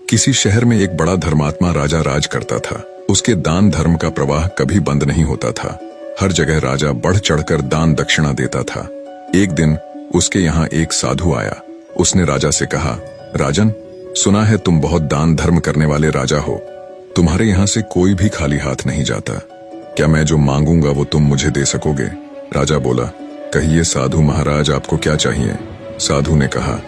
किसी शहर में एक बड़ा धर्मात्मा राजा राज करता था। उसके दान धर्म का प्रवाह कभी बंद नहीं होता था। हर जगह राजा बढ़ चढ़कर दान दक्षिणा देता था। एक दिन उसके यहाँ एक साधु आया। उसने राजा से कहा, राजन, सुना है तुम बहुत दान धर्म करने वाले राजा हो। तुम्हारे यहाँ से कोई भी खाली हाथ नहीं जाता। क्या मैं जो मांगूंगा वो तुम मुझे दे सकोगे? राजा बोला, कहिए साधु महाराज, आपको क्या चाहिए? साधु ने कहा,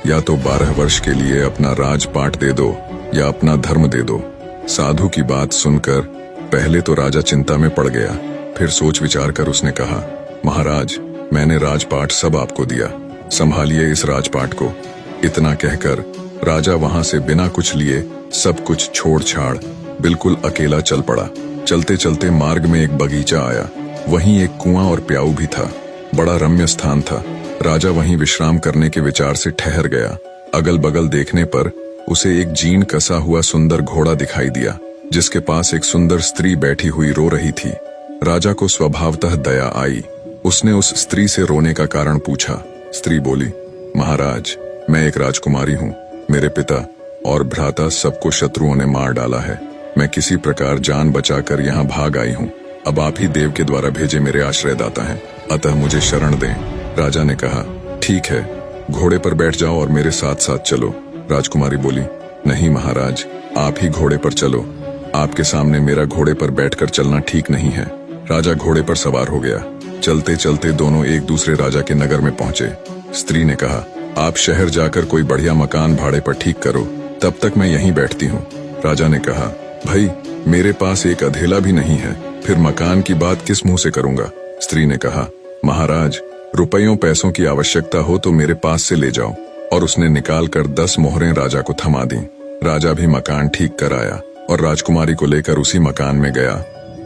या तो 12 वर्ष के लिए अपना राजपाट दे दो या अपना धर्म दे दो। साधु की बात सुनकर पहले तो राजा चिंता में पड़ गया, फिर सोच विचार कर उसने कहा, महाराज, मैंने राजपाट सब आपको दिया, संभालिए इस राजपाट को। इतना कहकर राजा वहां से बिना कुछ लिए सब कुछ छोड़ छाड़ बिल्कुल अकेला चल पड़ा। चलते चलते मार्ग में एक बगीचा आया। वहीं एक कुआं और प्याऊ भी था। बड़ा रम्य स्थान था। राजा वहीं विश्राम करने के विचार से ठहर गया। अगल बगल देखने पर उसे एक जीर्ण कसा हुआ सुंदर घोड़ा दिखाई दिया, जिसके पास एक सुंदर स्त्री बैठी हुई रो रही थी। राजा को स्वभावतः दया आई। उसने उस स्त्री से रोने का कारण पूछा। स्त्री बोली, महाराज, मैं एक राजकुमारी हूँ। मेरे पिता और भ्राता सबको शत्रुओं ने मार डाला है। मैं किसी प्रकार जान बचाकर यहाँ भाग आई हूँ। अब आप ही देव के द्वारा भेजे मेरे आश्रयदाता हैं, अतः मुझे शरण दें। राजा ने कहा, ठीक है, घोड़े पर बैठ जाओ और मेरे साथ साथ चलो। राजकुमारी बोली, नहीं महाराज, आप ही घोड़े पर चलो। आपके सामने मेरा घोड़े पर बैठकर चलना ठीक नहीं है। राजा घोड़े पर सवार हो गया। चलते चलते दोनों एक दूसरे राजा के नगर में पहुंचे। स्त्री ने कहा, आप शहर जाकर कोई बढ़िया मकान भाड़े पर ठीक करो, तब तक मैं यहीं बैठती हूँ। राजा ने कहा, भाई, मेरे पास एक अधेला भी नहीं है, फिर मकान की बात किस मुंह से करूंगा? स्त्री ने कहा, महाराज, रुपयों पैसों की आवश्यकता हो तो मेरे पास से ले जाओ। और उसने निकाल कर 10 मोहरें राजा को थमा दी। राजा भी मकान ठीक कर आया और राजकुमारी को लेकर उसी मकान में गया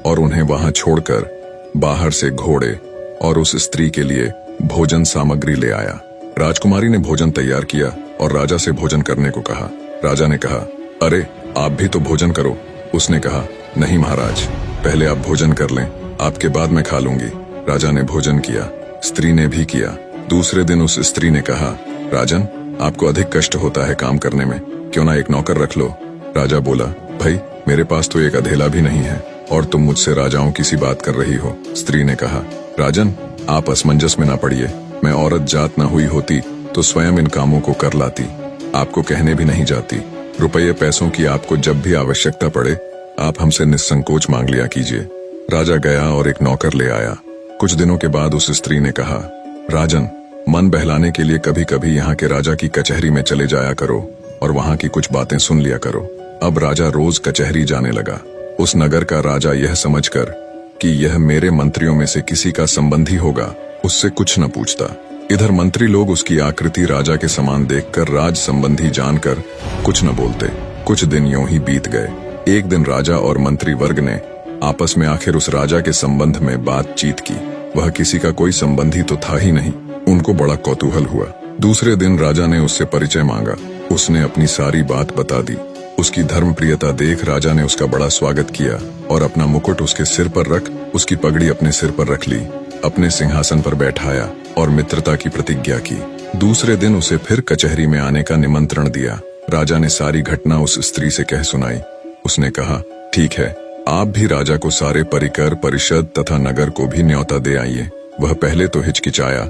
और उन्हें वहां छोड़कर बाहर से घोड़े और उस स्त्री के लिए भोजन सामग्री ले आया। राजकुमारी ने भोजन तैयार किया और राजा से भोजन करने को कहा। राजा ने कहा, अरे, आप भी तो भोजन करो। उसने कहा, नहीं महाराज, पहले आप भोजन कर लें, आपके बाद मैं खा लूंगी। राजा ने भोजन किया, स्त्री ने भी किया। दूसरे दिन उस स्त्री ने कहा, राजन, आपको अधिक कष्ट होता है काम करने में, क्यों ना एक नौकर रख लो? राजा बोला, भाई, मेरे पास तो एक अधेला भी नहीं है और तुम मुझसे राजाओं की सी बात कर रही हो। स्त्री ने कहा, राजन, आप असमंजस में ना पड़िए। मैं औरत जात न हुई होती तो स्वयं इन कामों को कर लाती, आपको कहने भी नहीं जाती। रुपये पैसों की आपको जब भी आवश्यकता पड़े, आप हमसे निस्संकोच मांग लिया कीजिए। राजा गया और एक नौकर ले आया। कुछ दिनों के बाद उस स्त्री ने कहा, राजन, मन बहलाने के लिए कभी कभी यहाँ के राजा की कचहरी में चले जाया करो और वहाँ की कुछ बातें सुन लिया करो। अब राजा रोज कचहरी जाने लगा। उस नगर का राजा यह समझकर कि यह मेरे मंत्रियों में से किसी का संबंधी होगा, उससे कुछ न पूछता। इधर मंत्री लोग उसकी आकृति राजा के समान देखकर राज संबंधी जानकर कुछ न बोलते। कुछ दिन यूं ही बीत गए। एक दिन राजा और मंत्री वर्ग ने आपस में आखिर उस राजा के संबंध में बातचीत की। वह किसी का कोई संबंधी तो था ही नहीं। उनको बड़ा कौतूहल हुआ। दूसरे दिन राजा ने उससे परिचय मांगा। उसने अपनी सारी बात बता दी। उसकी धर्मप्रियता देख राजा ने उसका बड़ा स्वागत किया और अपना मुकुट उसके सिर पर रख उसकी पगड़ी अपने सिर पर रख ली, अपने सिंहासन पर बैठाया और मित्रता की प्रतिज्ञा की। दूसरे दिन उसे फिर कचहरी में आने का निमंत्रण दिया। राजा ने सारी घटना उस स्त्री से कह सुनाई। उसने कहा, ठीक है, आप भी राजा को सारे परिकर परिषद तथा नगर को भी न्योता दे आइए। वह पहले तो हिचकिचाया,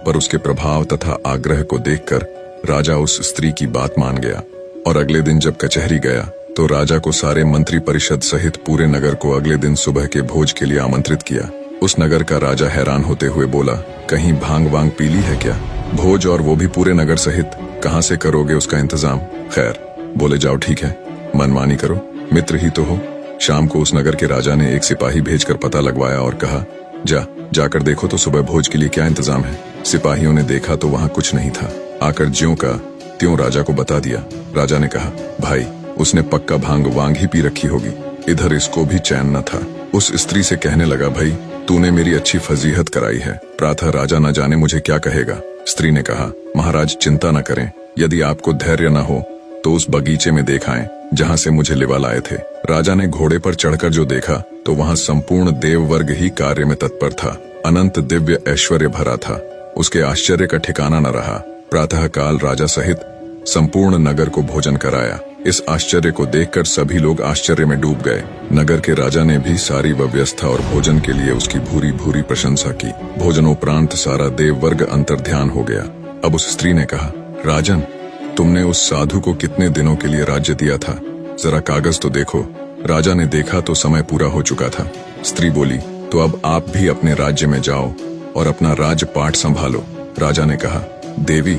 पर उसके प्रभाव तथा आग्रह को देखकर राजा उस स्त्री की बात मान गया और अगले दिन जब कचहरी गया तो राजा को सारे मंत्री परिषद सहित पूरे नगर को अगले दिन सुबह के भोज के लिए आमंत्रित किया। उस नगर का राजा हैरान होते हुए बोला, कहीं भांग वांग पी ली है क्या? भोज और वो भी पूरे नगर सहित, कहाँ से करोगे उसका इंतजाम? खैर, बोले, जाओ ठीक है, मनमानी करो, मित्र ही तो हो। शाम को उस नगर के राजा ने एक सिपाही भेजकर पता लगवाया और कहा, जाकर देखो तो सुबह भोज के लिए क्या इंतजाम है। सिपाहियों ने देखा तो वहाँ कुछ नहीं था। आकर ज्यों का त्यों राजा को बता दिया। राजा ने कहा, भाई, उसने पक्का भांग वांग ही पी रखी होगी, इधर इसको भी चैन न था। उस स्त्री से कहने लगा, भाई, तूने मेरी अच्छी फजीहत कराई है, प्रातः राजा न जाने मुझे क्या कहेगा। स्त्री ने कहा, महाराज चिंता न करें, यदि आपको धैर्य न हो तो उस बगीचे में देखाएं जहाँ से मुझे लिवा लाए थे। राजा ने घोड़े पर चढ़कर जो देखा तो वहाँ संपूर्ण देव वर्ग ही कार्य में तत्पर था। अनंत दिव्य ऐश्वर्य भरा था। उसके आश्चर्य का ठिकाना न रहा। प्रातः काल राजा सहित संपूर्ण नगर को भोजन कराया। इस आश्चर्य को देखकर सभी लोग आश्चर्य में डूब गए। नगर के राजा ने भी सारी व्यवस्था और भोजन के लिए उसकी भूरी भूरी प्रशंसा की। भोजनोपरांत सारा देववर्ग अंतर्ध्यान हो गया। अब उस स्त्री ने कहा, राजन, तुमने उस साधु को कितने दिनों के लिए राज्य दिया था? जरा कागज तो देखो। राजा ने देखा तो समय पूरा हो चुका था। स्त्री बोली, तो अब आप भी अपने राज्य में जाओ और अपना राजपाट संभालो। राजा ने कहा, देवी,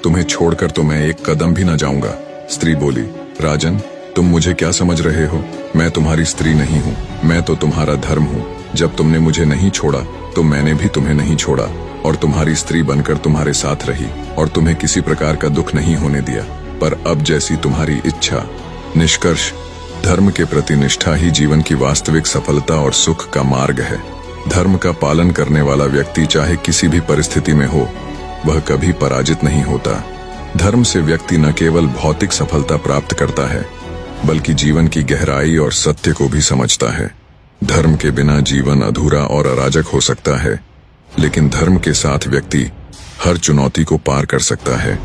तुम्हें छोड़कर तो मैं एक कदम भी न जाऊंगा। स्त्री बोली, राजन, तुम मुझे क्या समझ रहे हो? मैं तुम्हारी स्त्री नहीं हूँ, मैं तो तुम्हारा धर्म हूँ। जब तुमने मुझे नहीं छोड़ा तो मैंने भी तुम्हें नहीं छोड़ा और तुम्हारी स्त्री बनकर तुम्हारे साथ रही और तुम्हें किसी प्रकार का दुख नहीं होने दिया। पर अब जैसी तुम्हारी इच्छा। निष्कर्ष, धर्म के प्रति निष्ठा ही जीवन की वास्तविक सफलता और सुख का मार्ग है। धर्म का पालन करने वाला व्यक्ति चाहे किसी भी परिस्थिति में हो, वह कभी पराजित नहीं होता। धर्म से व्यक्ति न केवल भौतिक सफलता प्राप्त करता है, बल्कि जीवन की गहराई और सत्य को भी समझता है। धर्म के बिना जीवन अधूरा और अराजक हो सकता है, लेकिन धर्म के साथ व्यक्ति हर चुनौती को पार कर सकता है।